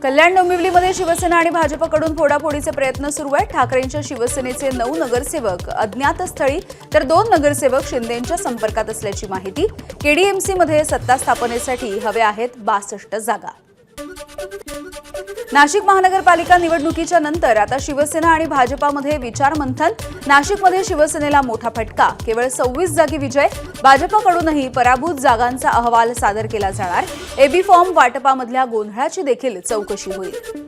कल्याण डोंबिवलीमध्ये शिवसेना आणि भाजपकडून फोडाफोडीचे प्रयत्न सुरू आहेत। ठाकरेंच्या शिवसेनेचे 9 नगरसेवक अज्ञात स्थळी तर 2 नगरसेवक शिंदेंच्या संपर्कात असल्याची माहिती। केडीएमसीमध्ये सत्ता स्थापनेसाठी हवे आहेत 62 जागा। नाशिक महानगरपालिका निवडणुकीच्या नंतर आता शिवसेना आणि भाजपामध्ये विचारमंथन। नाशिकमध्ये शिवसेनेला मोठा फटका, केवळ 26 जागी विजय। भाजपकडूनही पराभूत जागांचा अहवाल सादर केला जाणार। एबी फॉर्म वाटपामधल्या गोंधळाची देखील चौकशी होईल।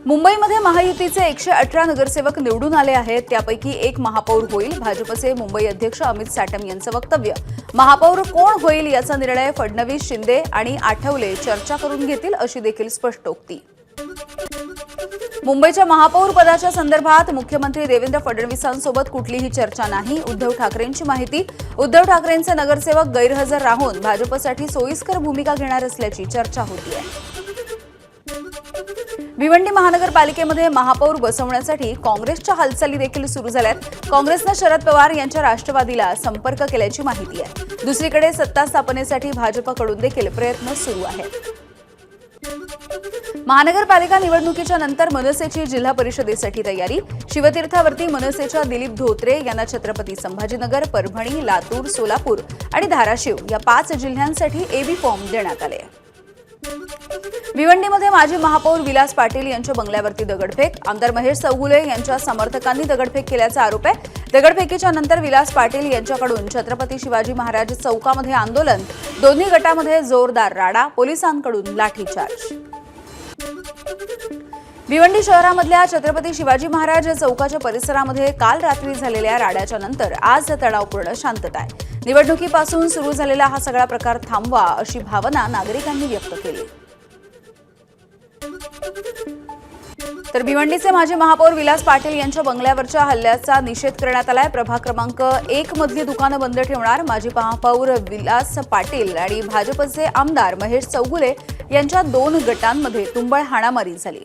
मुंबईमध्ये महायुतीचे 118 नगरसेवक निवडून आले आहेत। त्यापैकी एक महापौर होईल। भाजपचे मुंबई अध्यक्ष अमित साटम यांचं वक्तव्य, महापौर कोण होईल याचा निर्णय फडणवीस, शिंदे आणि आठवले चर्चा करून घेतील, अशी देखील स्पष्टोक्ती। मुंबईच्या महापौर पदाच्या संदर्भात मुख्यमंत्री देवेंद्र फडणवीसांसोबत कुठलीही चर्चा नाही, उद्धव ठाकरेंची माहिती। उद्धव ठाकरेंचे नगरसेवक गैरहजर राहून भाजपसाठी सोयीस्कर भूमिका घेणार असल्याची चर्चा होतीये। भिवंडी महानगरपालिकेमध्ये महापौर बसवण्यासाठी काँग्रेसच्या हालचाली देखील सुरू झाल्यात। काँग्रेसने शरद पवार यांच्या राष्ट्रवादीला संपर्क केल्याची माहिती आहे। दुसरीकडे सत्ता स्थापनेसाठी भाजपकडून देखील प्रयत्न सुरू आहेत। महानगरपालिका निवडणुकीच्या नंतर मनसेची जिल्हा परिषदेसाठी तयारी। शिवतीर्थावरती मनसेच्या दिलीप धोत्रे यांना छत्रपती संभाजीनगर, परभणी, लातूर, सोलापूर आणि धाराशिव या 5 जिल्ह्यांसाठी एबी फॉर्म देण्यात आले। भिवंडीमध्ये माजी महापौर विलास पाटील यांच्या बंगल्यावरती दगडफेक। आमदार महेश चौगुले यांच्या समर्थकांनी दगडफेक केल्याचा आरोप आहे। दगडफेकीच्या नंतर विलास पाटील यांच्याकडून छत्रपती शिवाजी महाराज चौकामध्ये आंदोलन। दोन्ही गटामध्ये जोरदार राडा, पोलिसांकडून लाठीचार्ज। भिवंडी शहरामधल्या छत्रपती शिवाजी महाराज चौकाच्या परिसरामध्ये काल रात्री झालेल्या राड्याच्या नंतर आज तणावपूर्ण शांतता आहे। निवडणुकीपासून सुरू झालेला हा सगळा प्रकार थांबवा, अशी भावना नागरिकांनी व्यक्त केली। तर भिवंडीचे माजी महापौर विलास पाटील यांच्या बंगल्यावरच्या हल्ल्याचा निषेध करण्यात आलाय। प्रभाग क्रमांक 1 मधली दुकानं बंद ठेवणार। माजी महापौर विलास पाटील आणि भाजपचे आमदार महेश चौगुले यांच्या 2 गटांमध्ये तुंबळ हाणामारी झाली।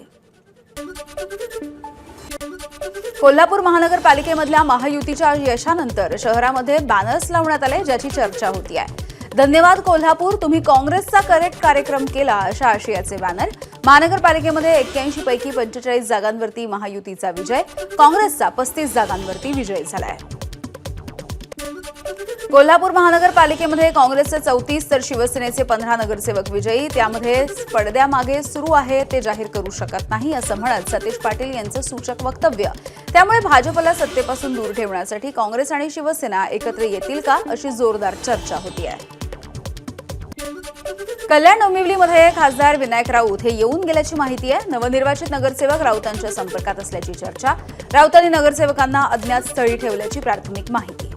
कोल्हापूर महानगरपालिकेमधल्या महायुतीच्या यशानंतर शहरामध्ये बॅनर्स लावण्यात आले, ज्याची चर्चा होती आहे। धन्यवाद कोल्हापूर, तुम्ही काँग्रेसचा करेक्ट कार्यक्रम केला, अशा आशयाचे बॅनर। महानगरपालिकेमध्ये 81 पैकी 45 जागांवरती महायुतीचा विजय, काँग्रेसचा 35 जागांवरती विजय झालाय। कोल्हापूर महानगरपालिकेमध्ये काँग्रेसचे 34 तर शिवसेनेचे 15 नगरसेवक विजयी। त्यामध्ये पडद्यामागे सुरू आहे ते जाहीर करू शकत नाही, असं म्हणत सतीश पाटील यांचं सूचक वक्तव्य। त्यामुळे भाजपला सत्तेपासून दूर ठेवण्यासाठी काँग्रेस आणि शिवसेना एकत्र येतील का, अशी जोरदार चर्चा होतीये। कल्याण डोंबिवलीमध्ये खासदार विनायक राऊत हे येऊन गेल्याची माहिती आहे। नवनिर्वाचित नगरसेवक राऊतांच्या संपर्कात असल्याची चर्चा। राऊतांनी नगरसेवकांना अज्ञात स्थळी ठेवल्याची प्राथमिक माहिती।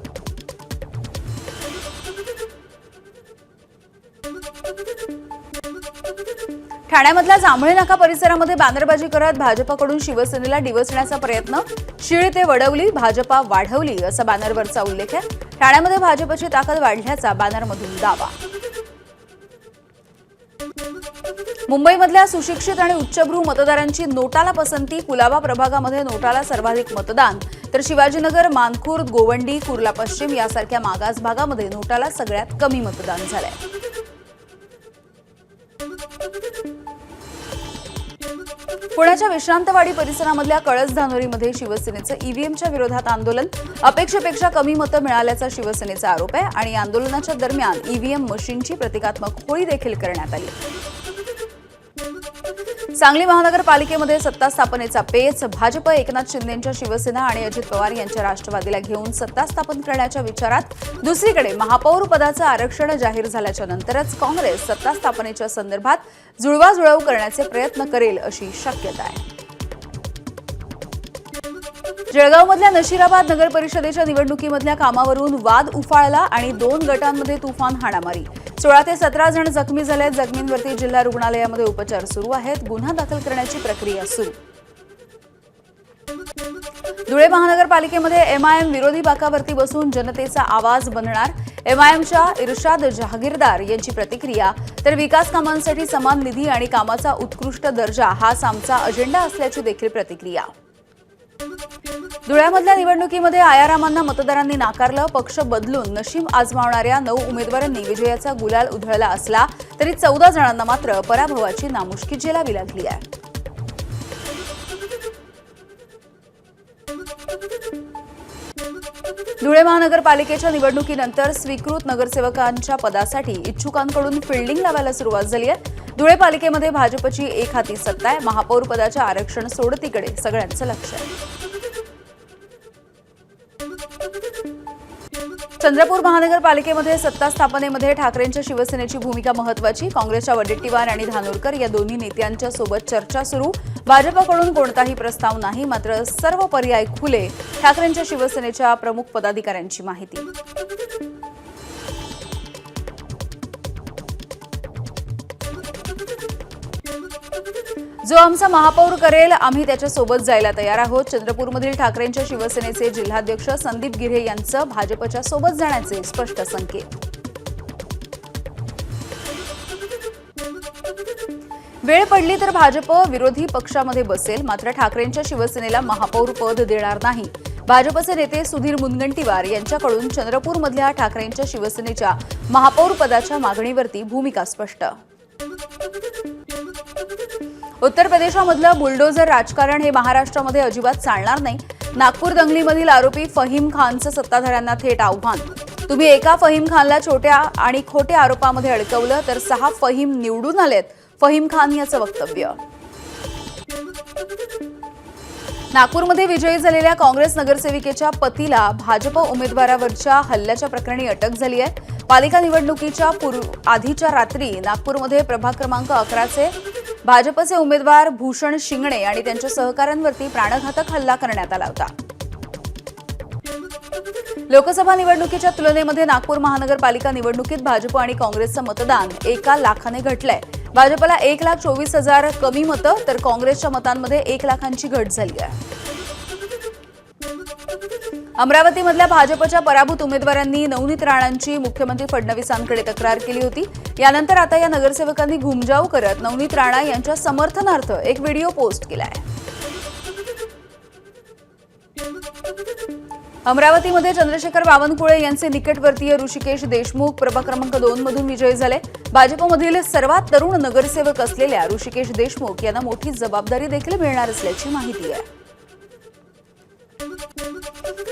ठाण्यामधल्या जांभळे नाका परिसरामध्ये बॅनरबाजी करत भाजपकडून शिवसेनेला डिवचण्याचा प्रयत्न। शिळ ते वडवली, भाजपा वाढवली, असा बॅनरवरचा उल्लेख आहे। ठाण्यामध्ये भाजपची ताकद वाढल्याचा बॅनरमधून दावा। मुंबईमधल्या सुशिक्षित आणि उच्चभ्रू मतदारांची नोटाला पसंती। कुलाबा प्रभागामध्ये नोटाला सर्वाधिक मतदान, तर शिवाजीनगर, मानखुर्द, गोवंडी, कुर्ला पश्चिम यासारख्या मागास भागामध्ये नोटाला सगळ्यात कमी मतदान झालंय। पुण्याच्या विश्रांतवाडी परिसरामधल्या कळस धानोरीमध्ये शिवसेनेचं ईव्हीएमच्या विरोधात आंदोलन। अपेक्षेपेक्षा कमी मतं मिळाल्याचा शिवसेनेचा आरोप आहे आणि आंदोलनाच्या दरम्यान ईव्हीएम मशीनची प्रतिकात्मक होळी देखील करण्यात आली। सांगली महानगरपालिकेमध्ये सत्ता स्थापनेचा पेच। भाजप एकनाथ शिंदेंच्या शिवसेना आणि अजित पवार यांच्या राष्ट्रवादीला घेऊन सत्ता स्थापन करण्याच्या विचारात। दुसरीकडे महापौर पदाचं आरक्षण जाहीर झाल्याच्या नंतरच काँग्रेस सत्ता स्थापनेच्या संदर्भात जुळवाजुळव करण्याचे प्रयत्न करेल, अशी शक्यता आहे। जळगावमधल्या नशिराबाद नगर परिषदेच्या निवडणुकीमधल्या कामावरून वाद उफाळला आणि 2 गटांमध्ये तुफान हाणामारी। 16 ते 17 जण जखमी झाले। जखमींवरती जिल्हा रुग्णालयामध्ये उपचार सुरू आहेत। गुन्हा दाखल करण्याची प्रक्रिया सुरू। धुळे महानगरपालिकेमध्ये एमआयएम विरोधी बाकावरती बसून जनतेचा आवाज बनणार। एमआयएमच्या इर्शाद जहागीरदार यांची प्रतिक्रिया, तर विकास कामांसाठी समान निधी आणि कामाचा उत्कृष्ट दर्जा हाच आमचा अजेंडा असल्याची देखील प्रतिक्रिया। धुळ्यामधल्या निवडणुकीमध्ये आयारामांना मतदारांनी नाकारलं. पक्ष बदलून नशीब आजमावणाऱ्या 9 उमेदवारांनी विजयाचा गुलाल उधळला असला तरी 14 जणांना मात्र पराभवाची नामुष्की झेलावी लागली आहे. धुळे महानगरपालिकेच्या निवडणुकीनंतर स्वीकृत नगरसेवकांच्या पदासाठी इच्छुकांकडून फिल्डिंग लावायला सुरुवात झाली आहे. धुळे पालिकेमध्ये भाजपची एक हाती सत्ता आहे. महापौर पदाच्या आरक्षण सोडतीकडे सगळ्यांचं लक्ष आहे. चंद्रपूर महानगरपालिकेमध्ये सत्ता स्थापनेमध्ये ठाकरेंच्या शिवसेनेची भूमिका महत्त्वाची. काँग्रेसच्या वडेट्टीवार आणि धानोरकर या दोन्ही नेत्यांच्या सोबत चर्चा सुरू. भाजपकडून कोणताही प्रस्ताव नाही, मात्र सर्व पर्याय खुले. ठाकरेंच्या शिवसेनेच्या प्रमुख पदाधिकाऱ्यांची माहिती. जो आमचा महापौर करेल आम्ही त्याच्यासोबत जायला तयार आहोत. चंद्रपूरमधील ठाकरेंच्या शिवसेनेचे जिल्हाध्यक्ष संदीप गिऱ्हे यांचं भाजपच्या सोबत जाण्याचे स्पष्ट संकेत. वेळ पडली तर भाजप विरोधी पक्षामध्ये बसेल, मात्र ठाकरेंच्या शिवसेनेला महापौर पद देणार नाही. भाजपचे नेते सुधीर मुनगंटीवार यांच्याकडून चंद्रपूरमधल्या ठाकरेंच्या शिवसेनेच्या महापौर पदाच्या मागणीवरती भूमिका स्पष्ट. उत्तर प्रदेशामधलं बुलडोझर राजकारण हे महाराष्ट्रामध्ये अजिबात चालणार नाही. नागपूर दंगलीमधील आरोपी फहीम खानचं सत्ताधाऱ्यांना थेट आव्हान. तुम्ही एका फहीम खानला छोट्या आणि खोट्या आरोपामध्ये अडकवलं तर 6 फहीम निवडून आलेत. फहीम खान याचं वक्तव्य. नागपूरमध्ये विजयी झालेल्या काँग्रेस नगरसेविकेच्या पतीला भाजप उमेदवारावरच्या हल्ल्याच्या प्रकरणी अटक झाली आहे. पालिका निवडणुकीच्या आधीच्या रात्री नागपूरमध्ये प्रभाग क्रमांक 11चे भाजपचे उमेदवार भूषण शिंगणे आणि त्यांच्या सहकाऱ्यांवरती प्राणघातक हल्ला करण्यात आला होता. लोकसभा निवडणुकीच्या तुलनेमध्ये नागपूर महानगरपालिका निवडणुकीत भाजप आणि काँग्रेसचं मतदान 1 लाखाने घटलंय. भाजपला 1,24,000 कमी मतं तर काँग्रेसच्या मतांमध्ये 1 लाखांची घट झाली आहे. अमरावतीमधल्या भाजपच्या पराभूत उमेदवारांनी नवनीत राणांची मुख्यमंत्री फडणवीसांकडे तक्रार केली होती. यानंतर आता या नगरसेवकांनी घुमजाव करत नवनीत राणा यांच्या समर्थनार्थ एक व्हिडिओ पोस्ट केलाय. अमरावतीमध्ये चंद्रशेखर बावनकुळे यांचे निकटवर्तीय ऋषिकेश देशमुख प्रभाग क्रमांक 2 मधून विजयी झाले. भाजपमधील सर्वात तरुण नगरसेवक असलेल्या ऋषिकेश देशमुख यांना मोठी जबाबदारी देखील मिळणार असल्याची माहिती आहे.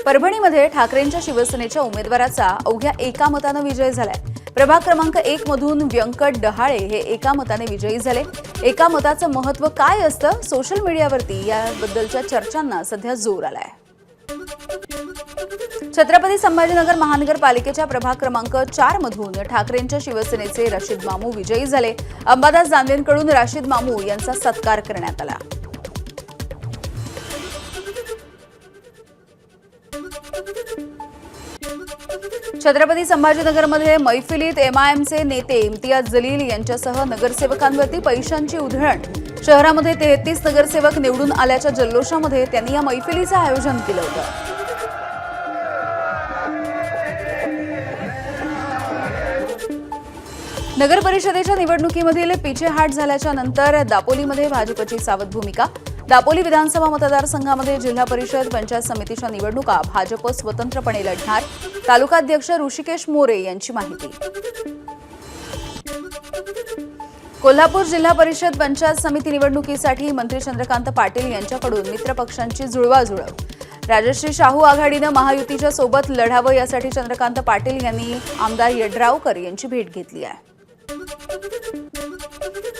परभणीमध्ये ठाकरेंच्या शिवसेनेच्या उमेदवाराचा अवघ्या 1 मतानं विजय झालाय. प्रभाग क्रमांक 1 मधून व्यंकट डहाळे हे 1 मताने विजयी झाले. 1 मताचं महत्त्व काय असतं, सोशल मीडियावरती याबद्दलच्या चर्चांना सध्या जोर आलाय. छत्रपती संभाजीनगर महानगरपालिकेच्या प्रभाग क्रमांक 4 मधून ठाकरेंच्या शिवसेनेचे राशिद मामू विजयी झाले. अंबादास दानवेंकडून राशिद मामू यांचा सत्कार करण्यात आला. छत्रपती संभाजीनगरमध्ये मैफिलीत एमआयएमचे नेते इम्तियाज जलील यांच्यासह नगरसेवकांवरती पैशांची उधळण. शहरामध्ये 33 नगरसेवक निवडून आल्याच्या जल्लोषामध्ये त्यांनी या मैफिलीचं आयोजन केलं होतं. नगर परिषदेच्या निवडणुकीमधील पिछेहाट झाल्याच्या नंतर दापोलीमध्ये भाजपची सावध भूमिका. दापोली विधानसभा मतदारसंघामध्ये जिल्हा परिषद पंचायत समितीच्या निवडणुका भाजप स्वतंत्रपणे लढणार. तालुकाध्यक्ष ऋषिकेश मोरे यांची माहिती. कोल्हापूर जिल्हा परिषद पंचायत समिती निवडणुकीसाठी मंत्री चंद्रकांत पाटील यांच्याकडून मित्रपक्षांची जुळवाजुळव. राजश्री शाहू आघाडीनं महायुतीच्या सोबत लढावं यासाठी चंद्रकांत पाटील यांनी आमदार यड्रावकर यांची भेट घेतली आहे.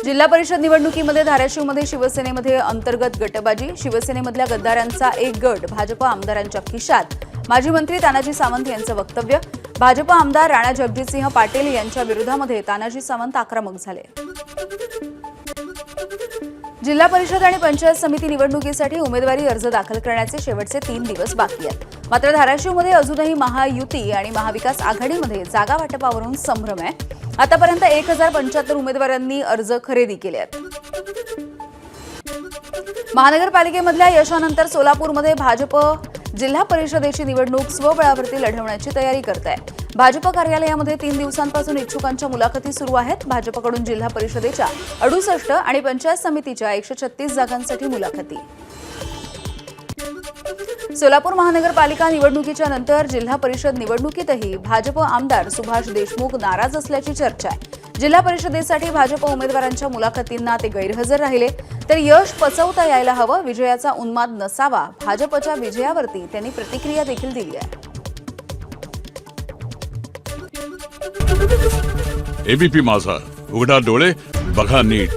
जिल्हा परिषद निवडणुकीमध्ये धाराशिवमध्ये शिवसेनेमध्ये अंतर्गत गटबाजी. शिवसेनेमधल्या गद्दारांचा एक गट भाजप आमदारांच्या खिशात. माजी मंत्री तानाजी सावंत यांचं वक्तव्य. भाजप आमदार राणा जगजितसिंह पाटील यांच्या विरोधामध्ये तानाजी सावंत आक्रमक झाले. जिल्हा परिषद आणि पंचायत समिती निवडणुकीसाठी उमेदवारी अर्ज दाखल करण्याचे शेवटचे 3 दिवस बाकी आहेत. मात्र धाराशिवमध्ये अजूनही महायुती आणि महाविकास आघाडीमध्ये जागा वाटपावरून संभ्रम आहे. आतापर्यंत 1075 उमेदवारांनी अर्ज खरेदी केले आहेत. महानगरपालिकेमधल्या यशानंतर सोलापूरमध्ये भाजप जिल्हा परिषदेची निवडणूक स्वबळावरती लढवण्याची तयारी करत आहे. भाजप कार्यालयामध्ये 3 दिवसांपासून इच्छुकांच्या मुलाखती सुरू आहेत. भाजपकडून जिल्हा परिषदेच्या 68 आणि पंचायत समितीच्या 136 जागांसाठी मुलाखती. सोलापूर महानगरपालिका निवडणुकीच्या नंतर जिल्हा परिषद निवडणुकीतही भाजप आमदार सुभाष देशमुख नाराज असल्याची चर्चा आहे. जिल्हा परिषदेसाठी भाजप उमेदवारांच्या मुलाखतींना ते गैरहजर राहिले. तर यश पचवता यायला हवं, विजयाचा उन्माद नसावा, भाजपच्या विजयावरती त्यांनी प्रतिक्रिया देखील दिली आहे. एबीपी माझा, उघडा डोळे बघा नीट.